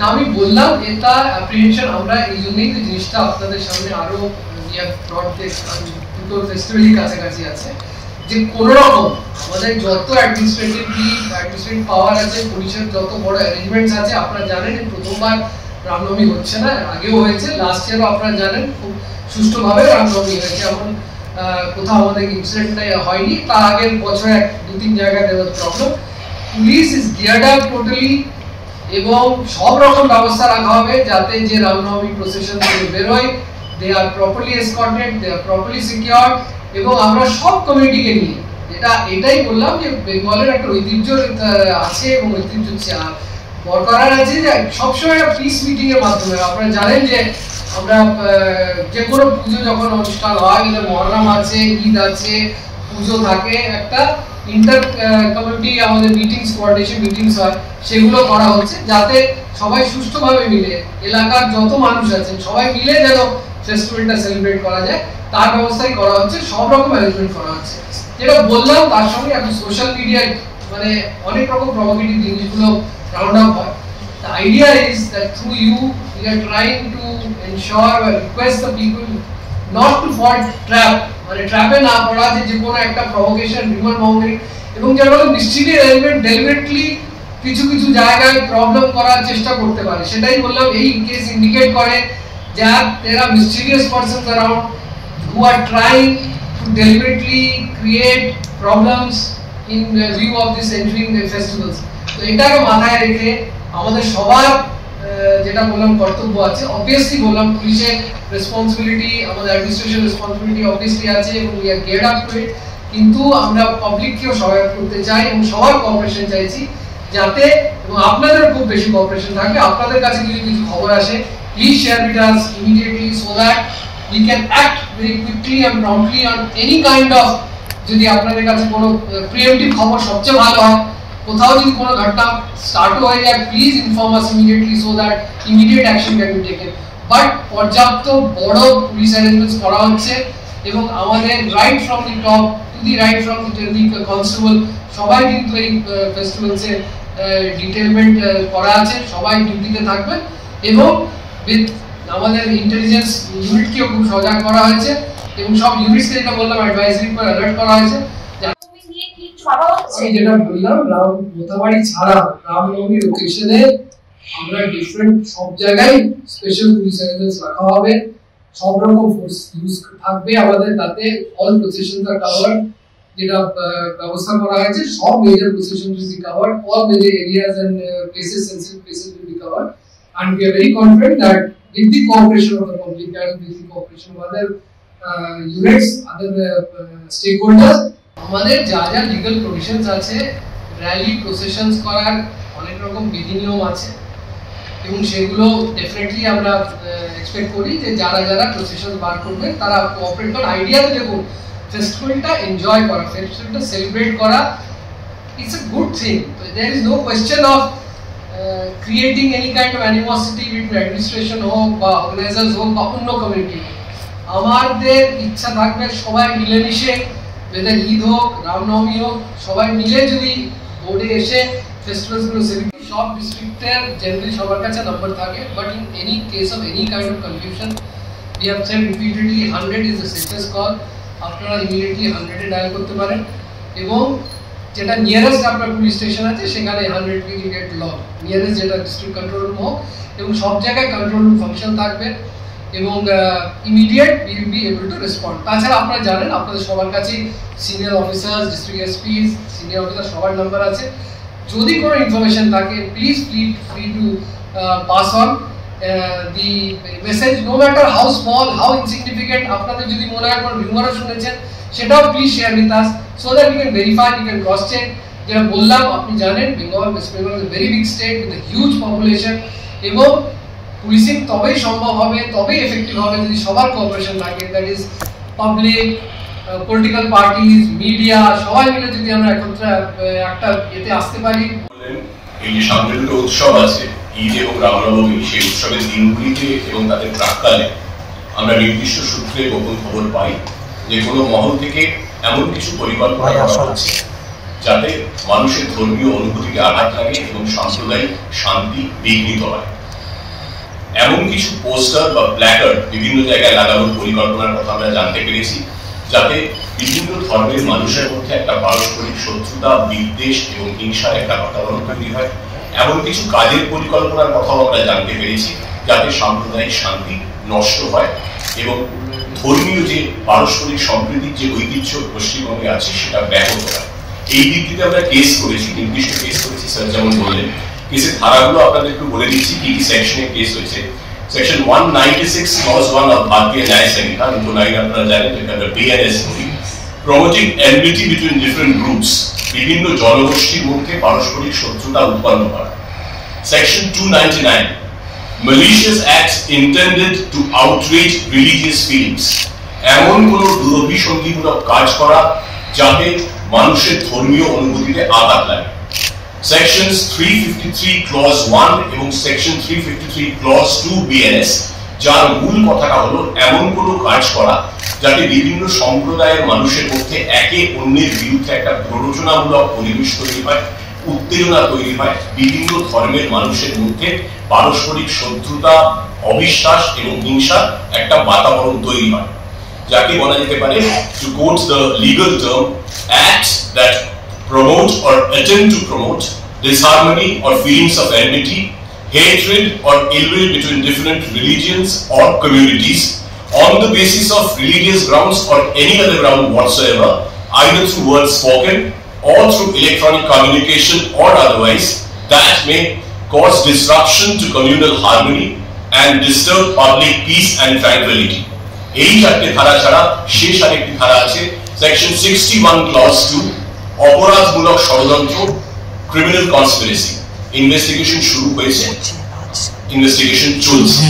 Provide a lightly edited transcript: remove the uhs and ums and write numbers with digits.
আমি বললাম এটা অ্যাপ্রিহেনশন আমরা এই জন্যই তো জিনিসটা আপনাদের সামনে আরো দুটো ফেস্টিভ্যালই কাছাকাছি আছে, যে কোনো রকম আমাদের যত অ্যাডমিনিস্ট্রেটিভ পাওয়ার আছে, পুলিশের যত বড় অ্যারেঞ্জমেন্টস আছে, আপনারা জানেন প্রথমবার রামনবমী হচ্ছে না, আগেও হয়েছে, লাস্ট ইয়ারও আপনারা জানেন খুব সুষ্ঠুভাবে রামনবমী হয়েছে, এমন কোথাও আমাদের ইনসিডেন্ট হয়নি। তার আগের বছরে 2-3 জায়গায় দেওয়ার problem. Police is geared up totally এবং সব রকম ব্যবস্থা রাখা হবে যাতে যে রামনবমী প্রসেশন থেকে বেরোয়, দে আর প্রপারলি এসকর্টেড, দে আর প্রপারলি সিকিউরড। এবং আমরা সব কমিউনিটিকে নিয়ে এটাই বললাম যে বেঙ্গলের একটা ঐতিহ্য আছে এবং ঐতিহ্য বরকরার আছে, যে সবসময় পিস মিটিং এর মাধ্যমে। আপনারা জানেন যে আমরা যে কোনো পুজো যখন অনুষ্ঠান হয়, মহরম আছে, ঈদ আছে, পুজো থাকে, একটা ইন্টার কমিউনিটি আমাদের মিটিংস, কোঅর্ডিনেশন মিটিংস হয়, সেগুলো করা হচ্ছে যাতে সবাই সুষ্ঠুভাবে মিলে, এলাকার যত মানুষ আছেন সবাই মিলে যেন ফেস্টিভ্যালটা সেলিব্রেট করা যায় তার ব্যবস্থাই করা হচ্ছে, সব রকম অ্যারেঞ্জমেন্ট করা হচ্ছে। যেটা বললাম তার সঙ্গে এখন সোশ্যাল মিডিয়ায় মানে অনেক রকম প্রভোকেটিভ জিনিসগুলো রাউন্ড আপ হয়। The idea is that through you, we are trying to ensure or request the people not to fall trap, মানে ট্র্যাপে না পড়া, যে কোনো একটা প্রভোকেশন, রিউমার মঙ্গিং এবং যেগুলো মিস্ট্রিয়াস এলিমেন্ট ডেলিবেরেটলি কিছু কিছু জায়গায় প্রবলেম করার চেষ্টা করতে পারে। সেটাই বললাম, এই কেস ইন্ডিকেট করে যে there are mysterious persons around who are trying to deliberately create problems in view of this entering the festivals. তো এটাকে মাথায় রেখে আমাদের সবার যেটা বললাম কর্তব্য আছে, অবভিয়াসলি বললাম পুলিশের রেসপন্সিবিলিটি, আমাদের অ্যাডমিনিস্ট্রেশন রেসপন্সিবিলিটি অবভিয়াসলি আছে এবং উই আর গিয়ার্ড আপ টু ইট, কিন্তু আমরা পাবলিককেও সহায়তা করতে চাই এবং সবার কোঅপারেশন চাইছি যাতে, এবং আপনাদেরও খুব বেশি কোঅপারেশন থাকবে। আপনাদের কাছে যদি কিছু খবর আসে, please share with us immediately so that we can act very quickly and promptly on any kind of, যদি আপনাদের কাছে কোনো প্রিএমটিভ খবর সবচেয়ে ভালো হয়, কোথাও যদি কোনো ঘটনা স্টার্ট হয়ে যায়, please inform us immediately so that immediate action can be taken. But পর্যাপ্ত বড় পুলিশ অ্যারেঞ্জমেন্টস করা হচ্ছে এবং আমাদের right from the top to the right from the constable সবাই কিন্তু এই ফেস্টিভ্যালসে ডিটেলমেন্ট করা আছে, সবাই ডিউটিতে থাকবে এবং উইথ আমাদের ইন্টেলিজেন্স ইউনিটকেও খুব সজাগ করা হয়েছে এবং সব ইউনিটকে যেটা বললাম অ্যাডভাইজারি করে অ্যালার্ট করা হয়েছে। যেটা বললাম মোথাবাড়ি ছাড়া রামনবমীর ওকেশনে আমরা ডিফারেন্ট সব জায়গায় স্পেশাল পুলিশ অ্যারেঞ্জমেন্টস রাখা হবে, সব রকম ফোর্স ইউজ থাকবে আমাদের, তাতে অল প্রসেশনস আর কভার্ড, যেটা ব্যবস্থা করা হয়েছে সব major processions will be covered, all major areas and places, sensitive places will be covered, and we are very confident that with the cooperation of the public and with the cooperation of other units, other stakeholders, আমাদের যা যা legal provisions আছে, rally processions করার অনেক রকম বিধি নিয়ম আছে এবং সেগুলো ডেফিনেটলি আমরা এক্সপেক্ট করি যে যারা যারা প্রসেশনস বার করবে তারা কোঅপারেট করার আইডিয়া। তো দেখুন, ফেস্টিভ্যালটা এনজয় করা, ফেস্টিভ্যালটা সেলিব্রেট করা, it's a good thing. There is no question of creating any kind of animosity between administration হোক বা অর্গানাইজার্স হোক বা অন্য কমিউনিটি। আমাদের ইচ্ছা থাকবে সবাই মিলেমিশে, ওয়েদার ঈদ হোক, রামনবমী হোক, সবাই মিলে যদি বোর্ডে এসে ফেস্টিভ্যালসগুলো সেলিব্রেট। সব ডিস্ট্রিক্টের জেনারেলি সবার কাছে নাম্বার থাকে, but in any case of any kind of confusion we have said repeatedly 100 is the safest call. আপনারা ইমিডিয়েটলি 100-এ ডায়াল করতে পারেন এবং যেটা নিয়ারেস্ট আপনার পুলিশ স্টেশন আছে সেখানে 100 উইল গেট লগ, নিয়ারেস্ট যেটা ডিস্ট্রিক্ট কন্ট্রোল রুম হোক, এবং সব জায়গায় কন্ট্রোল রুম ফাংশন থাকবে এবং immediate will be able to respond. তাছাড়া আপনারা জানেন আপনাদের সবার কাছেই senior officers, district SPs, senior officer সবার নাম্বার আছে। যদি কোনো ইনফরমেশন থাকে please free to pass on the message, no matter how small, how insignificant. আপনাদের যদি মনে হয় কোনো রিউমারও শুনেছেন সেটাও please share with us so that we can verify, we can cross check. যেটা বললাম, আপনি জানেন Bengal, West Bengal is a very big state with a huge population এবং পুলিশিং তবেই সম্ভব হবে, তবেই এফেক্টিভ হবে যদি সবার কোঅপারেশন থাকে, that is public, political parties, media, সবাই মিলে যদি আমরা একত্রে একটা এতে আসতে পারি। এই যে সামনে দুটো উৎসব আছে, ঈদ এবং রামনবমী, সেই উৎসবের দিনগুলিতে এবং তাদের প্রাক্কালে আমরা নির্দিষ্ট সূত্রে গোপন খবর পাই যে কোনো মহল থেকে এমন কিছু পরিকল্পনা করা হচ্ছে যাতে মানুষের ধর্মীয় অনুভূতিকে আঘাত লাগে এবং সাম্প্রদায়িক শান্তি বিঘ্নিত হয়। এমন কিছু পোস্টার বা প্ল্যাকার্ড বিভিন্ন জায়গায় লাগানোর পরিকল্পনার কথা আমরা জানতে পেরেছি, যাতে বিভিন্ন ধর্মের মানুষের মধ্যে একটা পারস্পরিক শত্রুতা, বিদ্বেষ এবং হিংসার একটা বাতাবরণ তৈরি হয়। এমন কিছু কাজের পরিকল্পনার কথাও আমরা জানতে পেরেছি, যাতে সাম্প্রদায়িক শান্তি নষ্ট হয় এবং ধর্মীয় যে পারস্পরিক সম্প্রীতির যে ঐতিহ্য পশ্চিমবঙ্গে আছে সেটা ব্যাহত হয়। এই ভিত্তিতে আমরা কেস করেছি, নির্দিষ্ট কেস করেছি। স্যার যেমন বললেন, কেসের ধারাগুলো আপনাদের একটু বলে দিচ্ছি কি কি সেকশনে কেস হয়েছে। সেকশন 196 ক্লজ 1 অফ ভারতীয় ন্যায় সংহিতা, কিন্তু 9 আপনারা জানেন যেটা আমরা বিএনএস বলি, promoting enmity between different groups, বিভিন্ন জনগোষ্ঠীর মধ্যে পারস্পরিক শত্রুতা উৎপন্ন করা। Section 299, malicious acts intended to outrage religious feelings, এমন কোন দুরভিসন্ধিমূলক কাজ করা যাতে মানুষের ধর্মীয় অনুভূতিতে আঘাত লাগে। সেকশনস 353 ক্লজ 1 এবং সেকশন 353 ক্লজ 2 বিএনএস, যার মূল কথাটা হলো এমন কোনো কাজ করা যাতে বিভিন্ন সম্প্রদায়ের মানুষের মধ্যে একে অন্যের বিরুদ্ধে একটা প্ররোচনামূলক পরিবেশ তৈরি হয়, উত্তেজনা তৈরি হয়, বিভিন্ন ধর্মের মানুষের মধ্যে পারস্পরিক শত্রুতা, অবিশ্বাস এবং হিংসার একটা বাতাবরণ তৈরি হয়, যাকে বলা যেতে পারে, to quote the legal term, acts that promote or attempt to promote disharmony or feelings of enmity, hatred or ill will between different religions or communities on the basis of religious grounds or any other ground whatsoever, either through words spoken or through electronic communication or otherwise, that may cause disruption to communal harmony and disturb public peace and tranquility. এই চারটি ধারা ছাড়া শেষ আরেকটি ধারা আছে, section 61 clause 2, অপরাধমূলক ষড়যন্ত্র, ক্রিমিনাল কনস্পিরেসি। ইনভেস্টিগেশন শুরু হয়েছে, ইনভেস্টিগেশন চলছে।